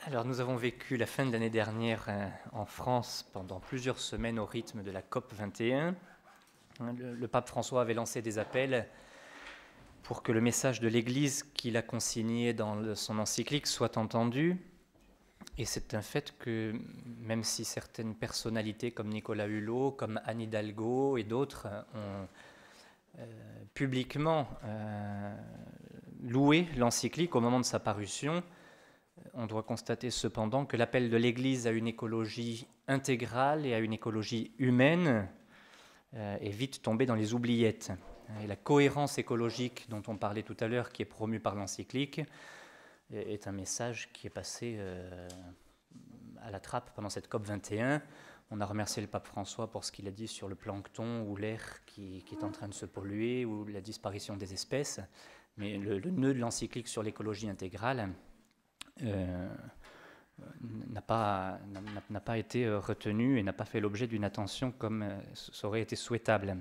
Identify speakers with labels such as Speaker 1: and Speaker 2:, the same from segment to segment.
Speaker 1: Alors, nous avons vécu la fin de l'année dernière en France pendant plusieurs semaines au rythme de la COP 21. Le pape François avait lancé des appels pour que le message de l'Église qu'il a consigné dans son encyclique soit entendu. Et c'est un fait que même si certaines personnalités comme Nicolas Hulot, comme Anne Hidalgo et d'autres ont publiquement loué l'encyclique au moment de sa parution, on doit constater cependant que l'appel de l'Église à une écologie intégrale et à une écologie humaine est vite tombé dans les oubliettes. Et la cohérence écologique dont on parlait tout à l'heure, qui est promue par l'encyclique, est un message qui est passé à la trappe pendant cette COP 21. On a remercié le pape François pour ce qu'il a dit sur le plancton ou l'air qui est en train de se polluer ou la disparition des espèces. Mais le nœud de l'encyclique sur l'écologie intégrale n'a pas été retenu et n'a pas fait l'objet d'une attention comme ça aurait été souhaitable.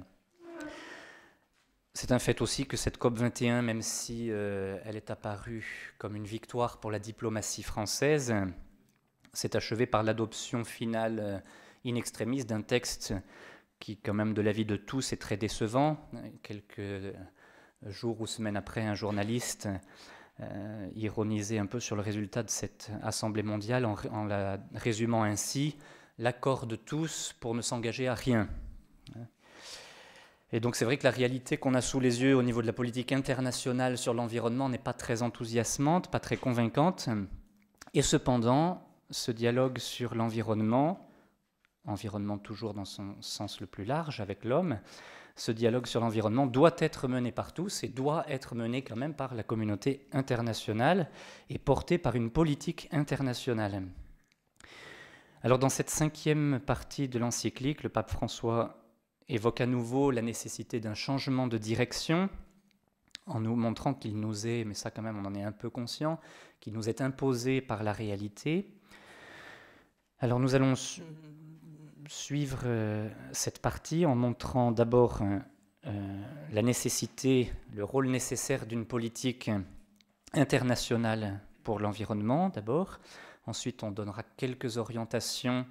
Speaker 1: C'est un fait aussi que cette COP21, même si elle est apparue comme une victoire pour la diplomatie française, s'est achevée par l'adoption finale in extremis d'un texte qui, quand même, de l'avis de tous, est très décevant. Quelques jours ou semaines après, un journaliste ironisait un peu sur le résultat de cette Assemblée mondiale en la résumant ainsi: l'accord de tous pour ne s'engager à rien. Et donc c'est vrai que la réalité qu'on a sous les yeux au niveau de la politique internationale sur l'environnement n'est pas très enthousiasmante, pas très convaincante. Et cependant, ce dialogue sur l'environnement, environnement toujours dans son sens le plus large avec l'homme, ce dialogue sur l'environnement doit être mené par tous et doit être mené quand même par la communauté internationale et porté par une politique internationale. Alors dans cette 5e partie de l'encyclique, le pape François évoque à nouveau la nécessité d'un changement de direction en nous montrant qu'il nous est, mais ça quand même on en est un peu conscient, qu'il nous est imposé par la réalité. Alors nous allons suivre cette partie en montrant d'abord la nécessité, le rôle nécessaire d'une politique internationale pour l'environnement d'abord. Ensuite, on donnera quelques orientations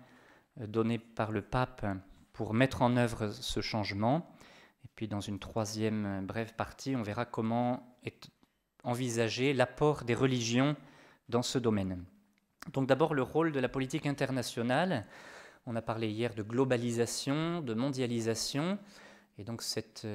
Speaker 1: données par le pape pour mettre en œuvre ce changement. Et puis dans une 3e brève partie, on verra comment est envisagé l'apport des religions dans ce domaine. Donc d'abord le rôle de la politique internationale. On a parlé hier de globalisation, de mondialisation, et donc cette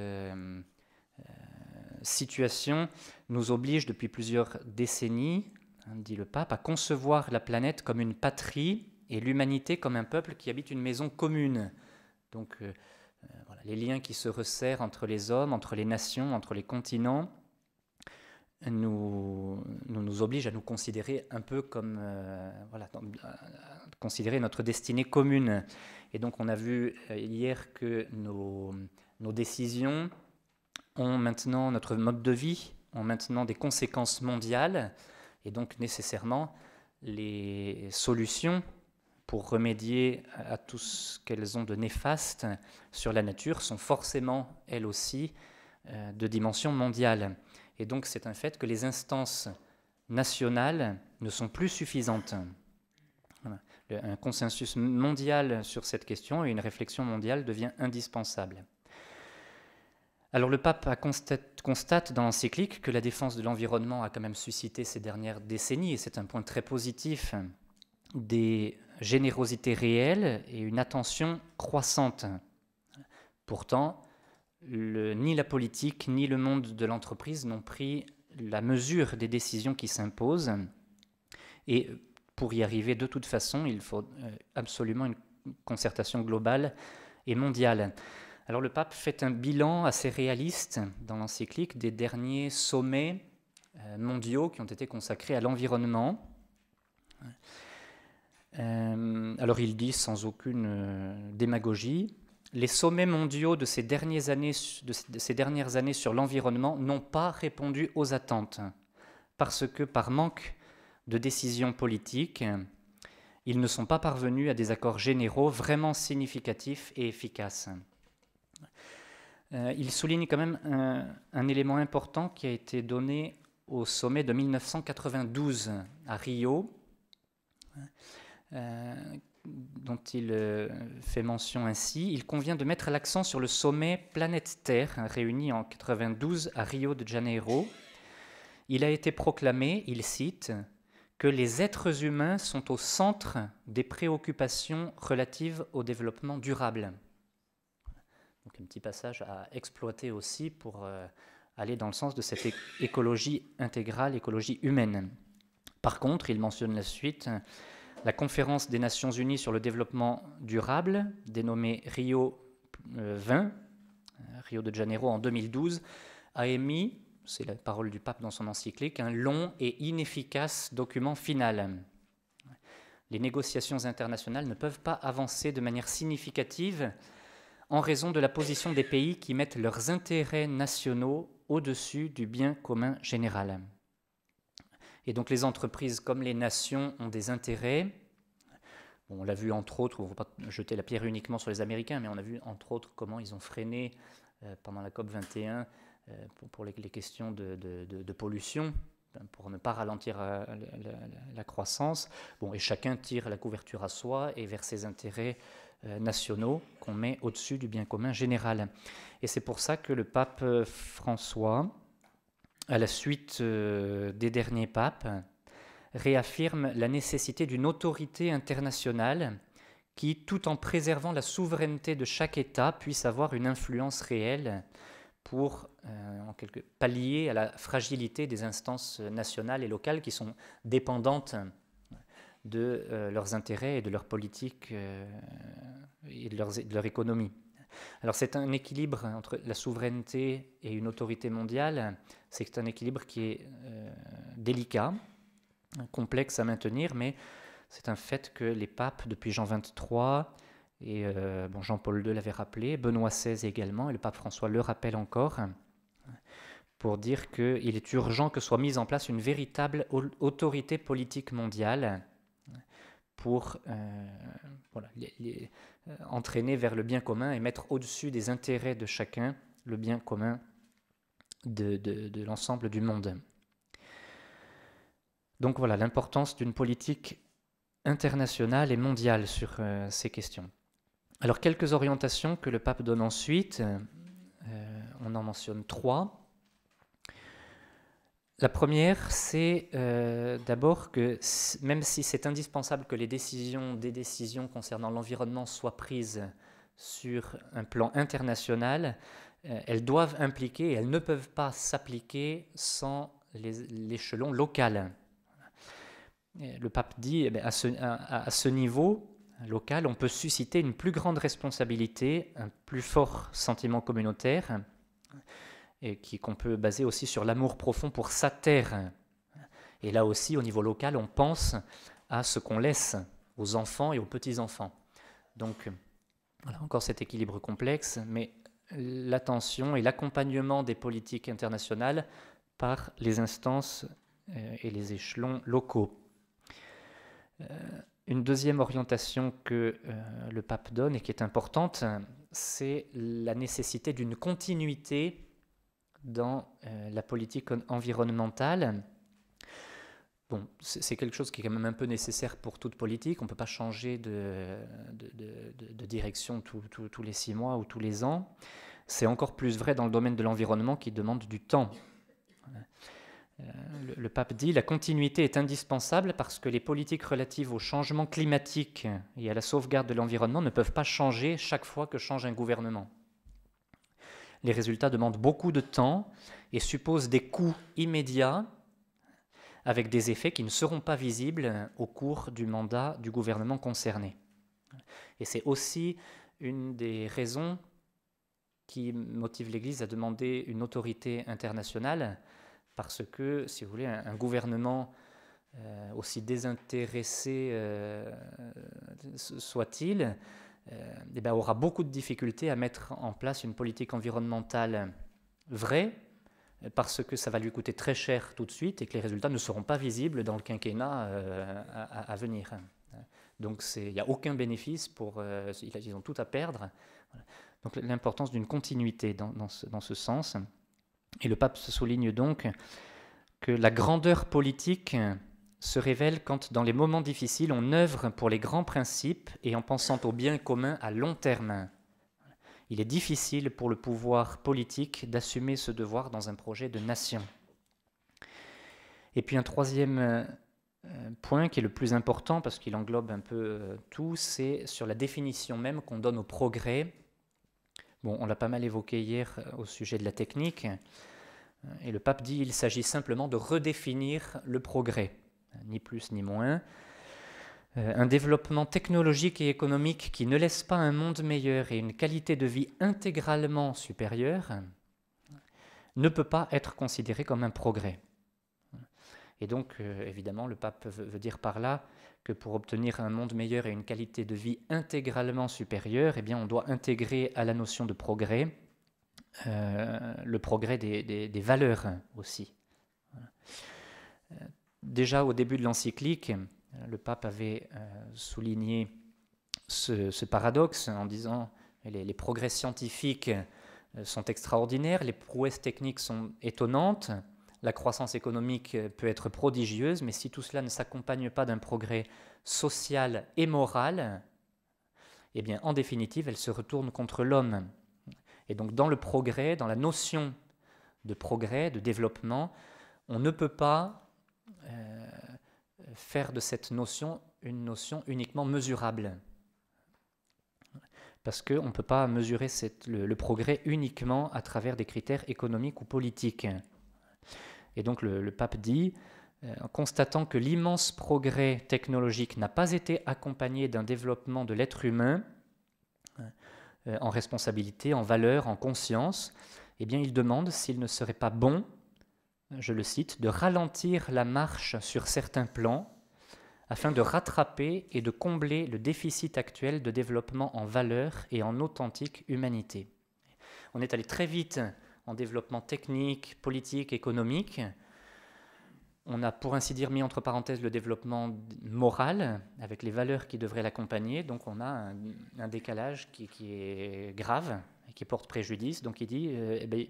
Speaker 1: situation nous oblige depuis plusieurs décennies, dit le pape, à concevoir la planète comme une patrie et l'humanité comme un peuple qui habite une maison commune. Donc voilà, les liens qui se resserrent entre les hommes, entre les nations, entre les continents, nous obligent à nous considérer un peu comme considérer notre destinée commune. Et donc on a vu hier que nos décisions ont maintenant, notre mode de vie, ont maintenant des conséquences mondiales, et donc nécessairement les solutions pour remédier à tout ce qu'elles ont de néfaste sur la nature sont forcément, elles aussi, de dimension mondiale. Et donc c'est un fait que les instances nationales ne sont plus suffisantes. Voilà. Un consensus mondial sur cette question et une réflexion mondiale devient indispensable. Alors le pape constate dans l'encyclique que la défense de l'environnement a quand même suscité ces dernières décennies, et c'est un point très positif, des générosités réelles et une attention croissante. Pourtant, ni la politique ni le monde de l'entreprise n'ont pris la mesure des décisions qui s'imposent, et pour y arriver de toute façon, il faut absolument une concertation globale et mondiale. Alors le pape fait un bilan assez réaliste dans l'encyclique des derniers sommets mondiaux qui ont été consacrés à l'environnement. Alors il dit sans aucune démagogie: les sommets mondiaux de ces dernières années sur l'environnement n'ont pas répondu aux attentes, parce que par manque de décisions politiques, ils ne sont pas parvenus à des accords généraux vraiment significatifs et efficaces. Il souligne quand même un élément important qui a été donné au sommet de 1992 à Rio, dont il fait mention ainsi. Il convient de mettre l'accent sur le sommet Planète Terre, réuni en 92 à Rio de Janeiro. Il a été proclamé, il cite, que les êtres humains sont au centre des préoccupations relatives au développement durable. Donc un petit passage à exploiter aussi pour aller dans le sens de cette écologie intégrale, écologie humaine. Par contre, il mentionne la suite, la conférence des Nations Unies sur le développement durable, dénommée Rio 20, Rio de Janeiro en 2012, a émis, c'est la parole du pape dans son encyclique, un long et inefficace document final. Les négociations internationales ne peuvent pas avancer de manière significative en raison de la position des pays qui mettent leurs intérêts nationaux au-dessus du bien commun général. Et donc les entreprises comme les nations ont des intérêts. Bon, on l'a vu entre autres, on ne va pas jeter la pierre uniquement sur les Américains, mais on a vu entre autres comment ils ont freiné pendant la COP21 pour les questions de pollution, pour ne pas ralentir la croissance. Bon, et chacun tire la couverture à soi et vers ses intérêts nationaux qu'on met au-dessus du bien commun général. Et c'est pour ça que le pape François, à la suite des derniers papes, réaffirme la nécessité d'une autorité internationale qui, tout en préservant la souveraineté de chaque État, puisse avoir une influence réelle pour pallier à la fragilité des instances nationales et locales qui sont dépendantes de leurs intérêts et de leur politique et de leur économie. Alors c'est un équilibre entre la souveraineté et une autorité mondiale, c'est un équilibre qui est délicat, complexe à maintenir, mais c'est un fait que les papes, depuis Jean XXIII, et Jean-Paul II l'avait rappelé, Benoît XVI également, et le pape François le rappelle encore, pour dire qu'il est urgent que soit mise en place une véritable autorité politique mondiale pour entraîner vers le bien commun et mettre au-dessus des intérêts de chacun le bien commun de l'ensemble du monde. Donc voilà l'importance d'une politique internationale et mondiale sur ces questions. Alors quelques orientations que le pape donne ensuite, on en mentionne 3. La première, c'est d'abord que même si c'est indispensable que des décisions concernant l'environnement soient prises sur un plan international, elles doivent impliquer et elles ne peuvent pas s'appliquer sans l'échelon local. Le pape dit, à ce niveau local, on peut susciter une plus grande responsabilité, un plus fort sentiment communautaire, et qu'on peut baser aussi sur l'amour profond pour sa terre. Et là aussi, au niveau local, on pense à ce qu'on laisse aux enfants et aux petits-enfants. Donc, voilà, encore cet équilibre complexe, mais l'attention et l'accompagnement des politiques internationales par les instances et les échelons locaux. Une deuxième orientation que le pape donne et qui est importante, c'est la nécessité d'une continuité dans la politique environnementale. Bon, c'est quelque chose qui est quand même un peu nécessaire pour toute politique. On ne peut pas changer de direction tous les 6 mois ou tous les ans. C'est encore plus vrai dans le domaine de l'environnement qui demande du temps. Le pape dit « La continuité est indispensable parce que les politiques relatives au changement climatique et à la sauvegarde de l'environnement ne peuvent pas changer chaque fois que change un gouvernement. Les résultats demandent beaucoup de temps et supposent des coûts immédiats avec des effets qui ne seront pas visibles au cours du mandat du gouvernement concerné. » Et c'est aussi une des raisons qui motive l'Église à demander une autorité internationale, parce que, si vous voulez, un gouvernement aussi désintéressé soit-il, aura beaucoup de difficultés à mettre en place une politique environnementale vraie, parce que ça va lui coûter très cher tout de suite et que les résultats ne seront pas visibles dans le quinquennat à venir. Donc il n'y a aucun bénéfice, ils ont tout à perdre. Donc l'importance d'une continuité dans ce sens. Et le pape souligne donc que la grandeur politique se révèle quand, dans les moments difficiles, on œuvre pour les grands principes et en pensant au bien commun à long terme. Il est difficile pour le pouvoir politique d'assumer ce devoir dans un projet de nation. Et puis un troisième point qui est le plus important, parce qu'il englobe un peu tout, c'est sur la définition même qu'on donne au progrès. Bon, on l'a pas mal évoqué hier au sujet de la technique, et le pape dit qu'il s'agit simplement de redéfinir le progrès, ni plus ni moins. Un développement technologique et économique qui ne laisse pas un monde meilleur et une qualité de vie intégralement supérieure ne peut pas être considéré comme un progrès. Et donc, évidemment, le pape veut dire par là que pour obtenir un monde meilleur et une qualité de vie intégralement supérieure, eh bien, on doit intégrer à la notion de progrès le progrès des valeurs aussi. Déjà au début de l'encyclique, le pape avait souligné ce paradoxe en disant que les progrès scientifiques sont extraordinaires, les prouesses techniques sont étonnantes, la croissance économique peut être prodigieuse, mais si tout cela ne s'accompagne pas d'un progrès social et moral, eh bien, en définitive, elle se retourne contre l'homme. Et donc, dans le progrès, dans la notion de progrès, de développement, on ne peut pas faire de cette notion une notion uniquement mesurable. Parce qu'on ne peut pas mesurer le progrès uniquement à travers des critères économiques ou politiques. Et donc le pape dit, en constatant que l'immense progrès technologique n'a pas été accompagné d'un développement de l'être humain en responsabilité, en valeur, en conscience, eh bien il demande s'il ne serait pas bon, je le cite, de ralentir la marche sur certains plans afin de rattraper et de combler le déficit actuel de développement en valeur et en authentique humanité. On est allé très vite en développement technique, politique, économique. On a, pour ainsi dire, mis entre parenthèses le développement moral, avec les valeurs qui devraient l'accompagner. Donc on a un décalage qui est grave et qui porte préjudice. Donc il dit,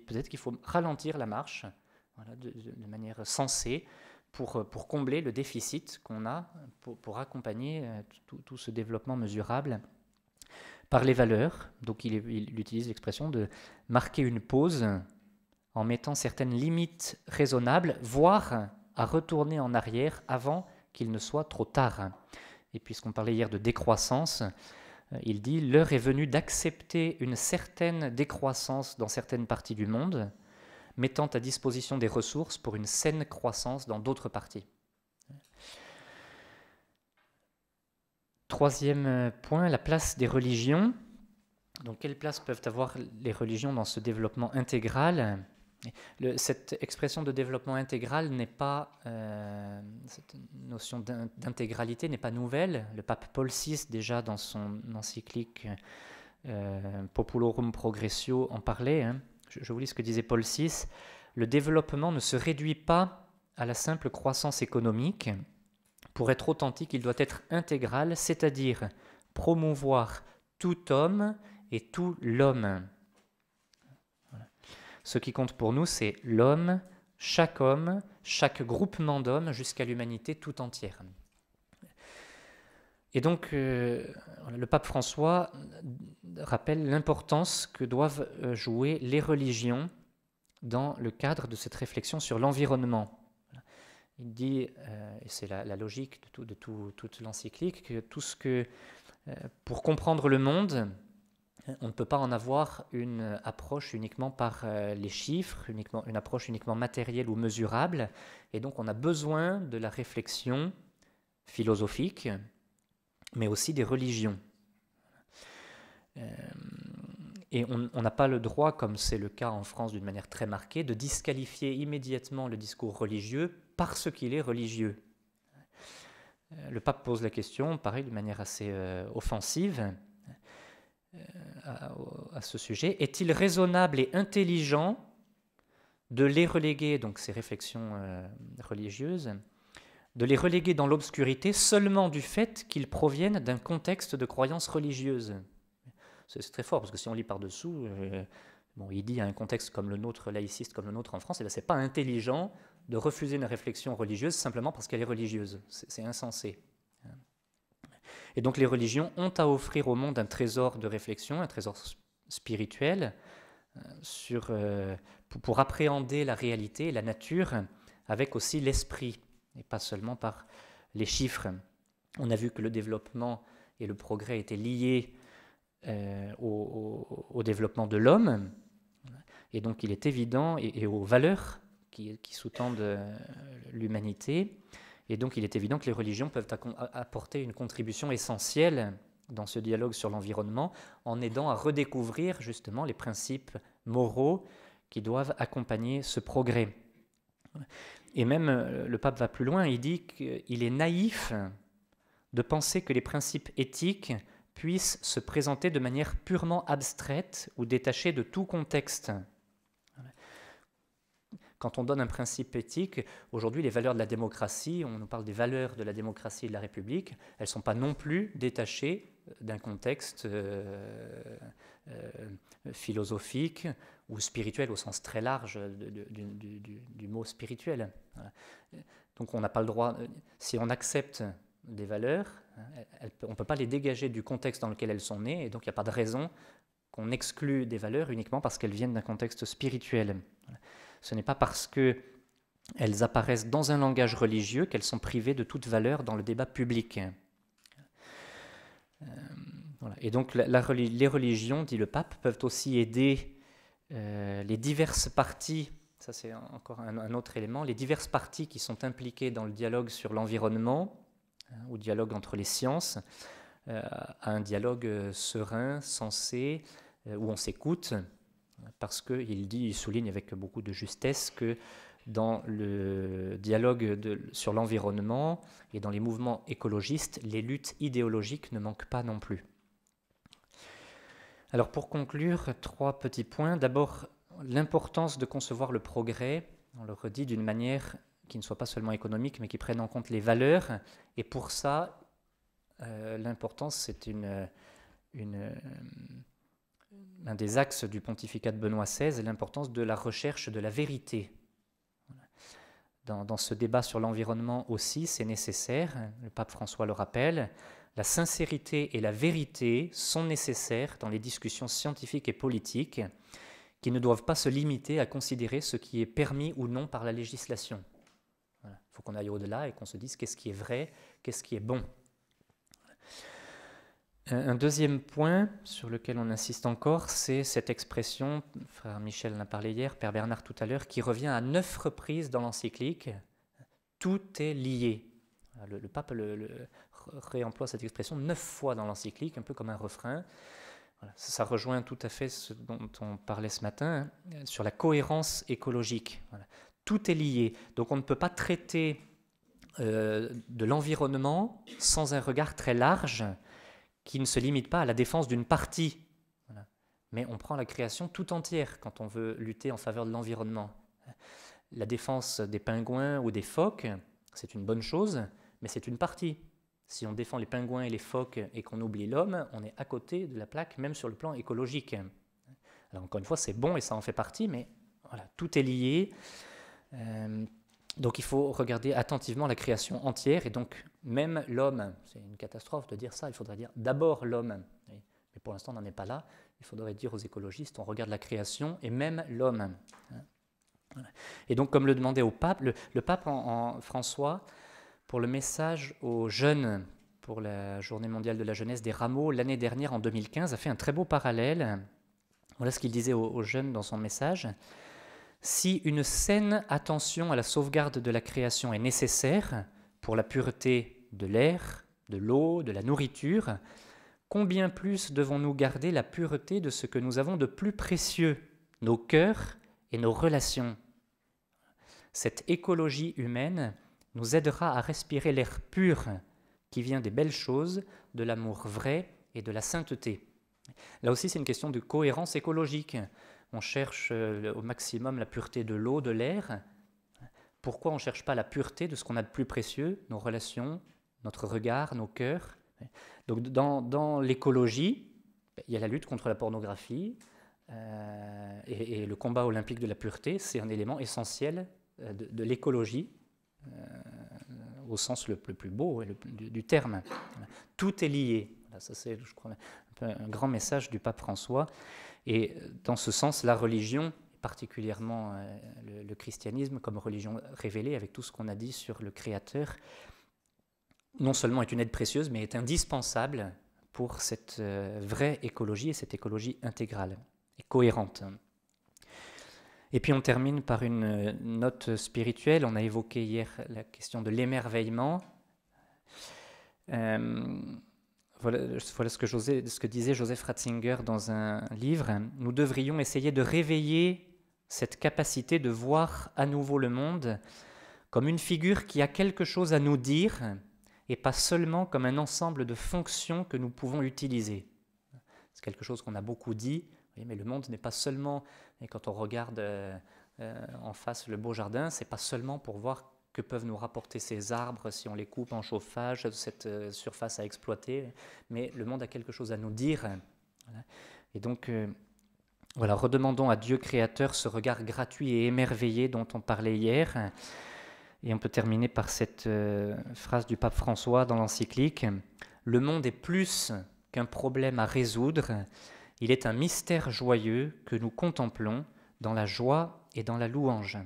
Speaker 1: peut-être qu'il faut ralentir la marche voilà, de manière sensée pour combler le déficit qu'on a, pour accompagner tout ce développement mesurable par les valeurs. Donc il utilise l'expression de marquer une pause en mettant certaines limites raisonnables, voire à retourner en arrière avant qu'il ne soit trop tard. Et puisqu'on parlait hier de décroissance, il dit « L'heure est venue d'accepter une certaine décroissance dans certaines parties du monde, mettant à disposition des ressources pour une saine croissance dans d'autres parties. » Troisième point, la place des religions. Donc, quelle place peuvent avoir les religions dans ce développement intégral ? Cette expression de développement intégral n'est pas, cette notion d'intégralité n'est pas nouvelle. Le pape Paul VI, déjà dans son encyclique Populorum Progressio, en parlait. Je vous lis ce que disait Paul VI. Le développement ne se réduit pas à la simple croissance économique. Pour être authentique, il doit être intégral, c'est-à-dire promouvoir tout homme et tout l'homme. Voilà. Ce qui compte pour nous, c'est l'homme, chaque groupement d'hommes, jusqu'à l'humanité tout entière. Et donc, le pape François rappelle l'importance que doivent jouer les religions dans le cadre de cette réflexion sur l'environnement. Il dit, et c'est la logique de toute l'encyclique, que tout ce que, pour comprendre le monde, on ne peut pas en avoir une approche uniquement par les chiffres, une approche uniquement matérielle ou mesurable, et donc on a besoin de la réflexion philosophique, mais aussi des religions. Et on n'a pas le droit, comme c'est le cas en France d'une manière très marquée, de disqualifier immédiatement le discours religieux parce qu'il est religieux. Le pape pose la question, pareil, de manière assez offensive à ce sujet. Est-il raisonnable et intelligent de les reléguer, donc ces réflexions religieuses, de les reléguer dans l'obscurité seulement du fait qu'ils proviennent d'un contexte de croyance religieuse? C'est très fort, parce que si on lit par-dessous, Bon, il dit à un contexte comme le nôtre, laïciste comme le nôtre en France, ce n'est pas intelligent de refuser une réflexion religieuse simplement parce qu'elle est religieuse. C'est insensé. Et donc les religions ont à offrir au monde un trésor de réflexion, un trésor spirituel, pour appréhender la réalité et la nature avec aussi l'esprit, et pas seulement par les chiffres. On a vu que le développement et le progrès étaient liés au développement de l'homme, et donc il est évident, et aux valeurs qui sous-tendent l'humanité, et donc il est évident que les religions peuvent apporter une contribution essentielle dans ce dialogue sur l'environnement, en aidant à redécouvrir justement les principes moraux qui doivent accompagner ce progrès. Et même le pape va plus loin, il dit qu'il est naïf de penser que les principes éthiques puissent se présenter de manière purement abstraite ou détachée de tout contexte. Quand on donne un principe éthique, aujourd'hui les valeurs de la démocratie, on nous parle des valeurs de la démocratie et de la République, elles ne sont pas non plus détachées d'un contexte philosophique ou spirituel au sens très large du mot spirituel. Voilà. Donc on n'a pas le droit, si on accepte des valeurs, on ne peut pas les dégager du contexte dans lequel elles sont nées, et donc il n'y a pas de raison qu'on exclue des valeurs uniquement parce qu'elles viennent d'un contexte spirituel. Voilà. Ce n'est pas parce qu'elles apparaissent dans un langage religieux qu'elles sont privées de toute valeur dans le débat public. Voilà. Et donc les religions, dit le pape, peuvent aussi aider les diverses parties, ça c'est encore un autre élément, les diverses parties qui sont impliquées dans le dialogue sur l'environnement, ou dialogue entre les sciences, à un dialogue serein, sensé, où on s'écoute, parce qu'il souligne avec beaucoup de justesse que dans le dialogue sur l'environnement et dans les mouvements écologistes, les luttes idéologiques ne manquent pas non plus. Alors pour conclure, 3 petits points. D'abord, l'importance de concevoir le progrès, on le redit, d'une manière qui ne soit pas seulement économique, mais qui prenne en compte les valeurs. Et pour ça, l'importance, c'est un des axes du pontificat de Benoît XVI, l'importance de la recherche de la vérité. Dans ce débat sur l'environnement aussi, c'est nécessaire, le pape François le rappelle, la sincérité et la vérité sont nécessaires dans les discussions scientifiques et politiques qui ne doivent pas se limiter à considérer ce qui est permis ou non par la législation. Voilà. Il faut qu'on aille au-delà et qu'on se dise qu'est-ce qui est vrai, qu'est-ce qui est bon. Un deuxième point sur lequel on insiste encore, c'est cette expression, frère Michel en a parlé hier, Père Bernard tout à l'heure, qui revient à 9 reprises dans l'encyclique. Tout est lié. Le pape réemploie cette expression 9 fois dans l'encyclique, un peu comme un refrain. Voilà. Ça rejoint tout à fait ce dont on parlait ce matin, sur la cohérence écologique. Voilà. Tout est lié. Donc on ne peut pas traiter de l'environnement sans un regard très large qui ne se limite pas à la défense d'une partie. Voilà. Mais on prend la création tout entière quand on veut lutter en faveur de l'environnement. La défense des pingouins ou des phoques, c'est une bonne chose, mais c'est une partie. Si on défend les pingouins et les phoques et qu'on oublie l'homme, on est à côté de la plaque, même sur le plan écologique. Alors encore une fois, c'est bon et ça en fait partie, mais voilà, tout est lié. Donc il faut regarder attentivement la création entière, et donc même l'homme, c'est une catastrophe de dire ça, il faudrait dire d'abord l'homme. Mais pour l'instant on n'en est pas là, il faudrait dire aux écologistes, on regarde la création et même l'homme. Et donc comme le demandait au pape, le pape François, pour le message aux jeunes, pour la journée mondiale de la jeunesse des rameaux, l'année dernière en 2015, a fait un très beau parallèle. Voilà ce qu'il disait aux jeunes dans son message. Si une saine attention à la sauvegarde de la création est nécessaire pour la pureté de l'air, de l'eau, de la nourriture, combien plus devons-nous garder la pureté de ce que nous avons de plus précieux, nos cœurs et nos relations. Cette écologie humaine nous aidera à respirer l'air pur qui vient des belles choses, de l'amour vrai et de la sainteté. Là aussi, c'est une question de cohérence écologique. On cherche au maximum la pureté de l'eau, de l'air. Pourquoi on ne cherche pas la pureté de ce qu'on a de plus précieux, nos relations, notre regard, nos cœurs? Donc dans l'écologie, il y a la lutte contre la pornographie, et le combat olympique de la pureté, c'est un élément essentiel de l'écologie, au sens le plus beau du terme. Tout est lié. Ça, c'est, je crois, un grand message du pape François. Et dans ce sens, la religion, particulièrement le christianisme comme religion révélée, avec tout ce qu'on a dit sur le Créateur, non seulement est une aide précieuse, mais est indispensable pour cette vraie écologie, et cette écologie intégrale et cohérente. Et puis on termine par une note spirituelle. On a évoqué hier la question de l'émerveillement. Voilà ce que disait Joseph Ratzinger dans un livre. Nous devrions essayer de réveiller cette capacité de voir à nouveau le monde comme une figure qui a quelque chose à nous dire et pas seulement comme un ensemble de fonctions que nous pouvons utiliser. C'est quelque chose qu'on a beaucoup dit, mais le monde n'est pas seulement, et quand on regarde en face le beau jardin, c'est pas seulement pour voir que peuvent nous rapporter ces arbres si on les coupe en chauffage, cette surface à exploiter, mais le monde a quelque chose à nous dire. Et donc, voilà, redemandons à Dieu créateur ce regard gratuit et émerveillé dont on parlait hier. Et on peut terminer par cette phrase du pape François dans l'encyclique. Le monde est plus qu'un problème à résoudre, il est un mystère joyeux que nous contemplons dans la joie et dans la louange.